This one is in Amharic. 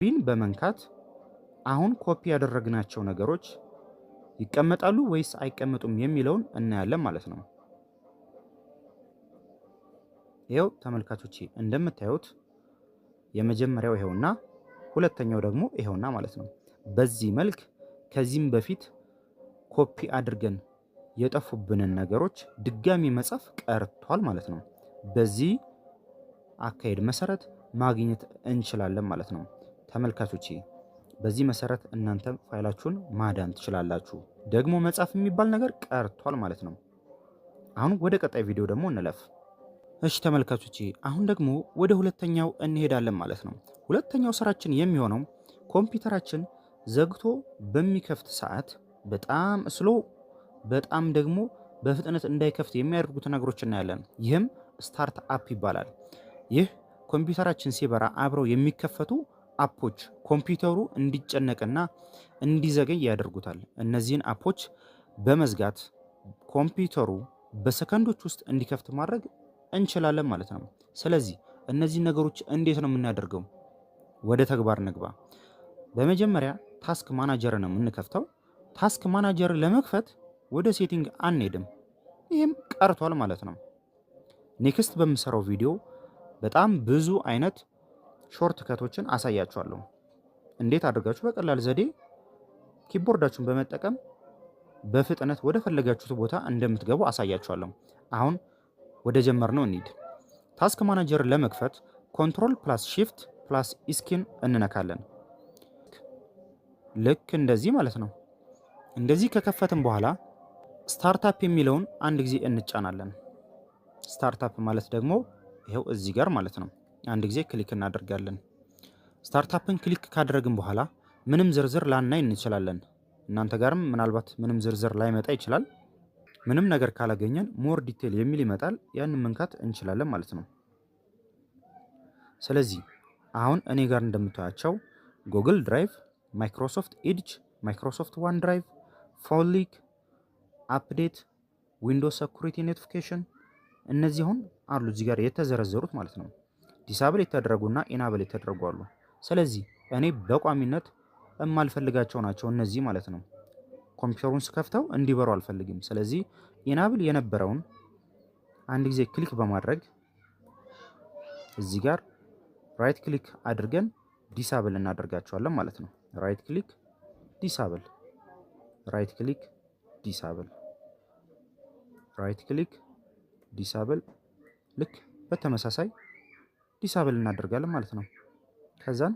ቢን በመንካት አሁን ኮፒ ያደረግናቸው ነገሮች ይቀመጣሉ ወይስ አይቀመጡም የሚለውን እናያለን ማለት ነው። ይሄው ተመልካቾቼ እንደምታዩት የመጀመሪያው ይሄውና ሁለተኛው ደግሞ ይሄውና ማለት ነው። በዚህ መልክ ከዚህም በፊት ኮፒ አድርገን የጠፉብንን ነገሮች ድጋሚ መጻፍ ቀርቷል ማለት ነው። በዚህ አካሄድ መሰረት ማግኘት እንችላለን ማለት ነው። ተመልካቾቼ በዚህ መሰረት እናንተ ፋይላችሁን ማዳን ትችላላችሁ። ደግሞ መጻፍ የሚባል ነገር ቀርቷል ማለት ነው። አሁን ወደ ቀጣይ ቪዲዮ ደግሞ እንለፍ። እሺ ተመልካቾቼ አሁን ደግሞ ወደ ሁለተኛው እንሄዳለን ማለት ነው። ሁለተኛው ስራችን የሚሆነው ኮምፒውተራችን ዘግቶ በሚከፍት ሰዓት በጣም ስሎ በጣም ደግሞ በፍጥነት እንዳይከፍት የሚያደርጉት ነገሮች እናያለን። ይህም ስታርት አፕ ይባላል። ይህ ኮምፒውተራችን ሲበራ አብረው የሚከፈቱ አፖች ኮምፒውተሩ እንዲጨነቅና እንዲዘገይ ያደርጉታል። እነዚህን አፖች በመዝጋት ኮምፒውተሩ በሰከንዶች ውስጥ እንዲከፍት ማድረግ እንችላለን ማለት ነው። ስለዚህ እነዚህ ነገሮች እንዴት ነው የምናደርገው? ወደ ተግባር ንግባ። በመጀመሪያ ታስክ ማናጀርን ነው የምንከፍተው። ታስክ ማናጀር ለመክፈት ወደ ሴቲንግ አንሄድም፣ ይህም ቀርቷል ማለት ነው። ኔክስት በምሰራው ቪዲዮ በጣም ብዙ አይነት ሾርት ከቶችን አሳያችኋለሁ። እንዴት አድርጋችሁ በቀላል ዘዴ ኪቦርዳችሁን በመጠቀም በፍጥነት ወደ ፈለጋችሁት ቦታ እንደምትገቡ አሳያችኋለሁ። አሁን ወደ ጀመርነው እንሂድ። ታስክ ማናጀር ለመክፈት ኮንትሮል ፕላስ ሺፍት ፕላስ ኢስኪን እንነካለን። ልክ እንደዚህ ማለት ነው። እንደዚህ ከከፈትን በኋላ ስታርታፕ የሚለውን አንድ ጊዜ እንጫናለን። ስታርታፕ ማለት ደግሞ ይሄው እዚህ ጋር ማለት ነው። አንድ ጊዜ ክሊክ እናደርጋለን። ስታርታፕን ክሊክ ካደረግን በኋላ ምንም ዝርዝር ላናይ እንችላለን። እናንተ ጋርም ምናልባት ምንም ዝርዝር ላይመጣ ይችላል። ምንም ነገር ካላገኘን ሞር ዲቴል የሚል ይመጣል። ያንን መንካት እንችላለን ማለት ነው። ስለዚህ አሁን እኔ ጋር እንደምታያቸው ጉግል ድራይቭ፣ ማይክሮሶፍት ኤድጅ፣ ማይክሮሶፍት ዋን ድራይቭ፣ ፎሊክ፣ አፕዴት፣ ዊንዶውስ ሴኩሪቲ ኖቲፊኬሽን እነዚህ አሁን አሉ እዚህ ጋር የተዘረዘሩት ማለት ነው። ዲሳብል የተደረጉና ኢናብል የተደረጉ አሉ። ስለዚህ እኔ በቋሚነት የማልፈልጋቸው ናቸው እነዚህ ማለት ነው። ኮምፒውተሩን ስከፍተው እንዲበሩ አልፈልግም። ስለዚህ ኢናብል የነበረውን አንድ ጊዜ ክሊክ በማድረግ እዚህ ጋር ራይት ክሊክ አድርገን ዲሳብል እናደርጋቸዋለን ማለት ነው። ራይት ክሊክ ዲሳብል፣ ራይት ክሊክ ዲሳብል፣ ራይት ክሊክ ዲሳብል። ልክ በተመሳሳይ ዲሳብል እናደርጋለን ማለት ነው። ከዛን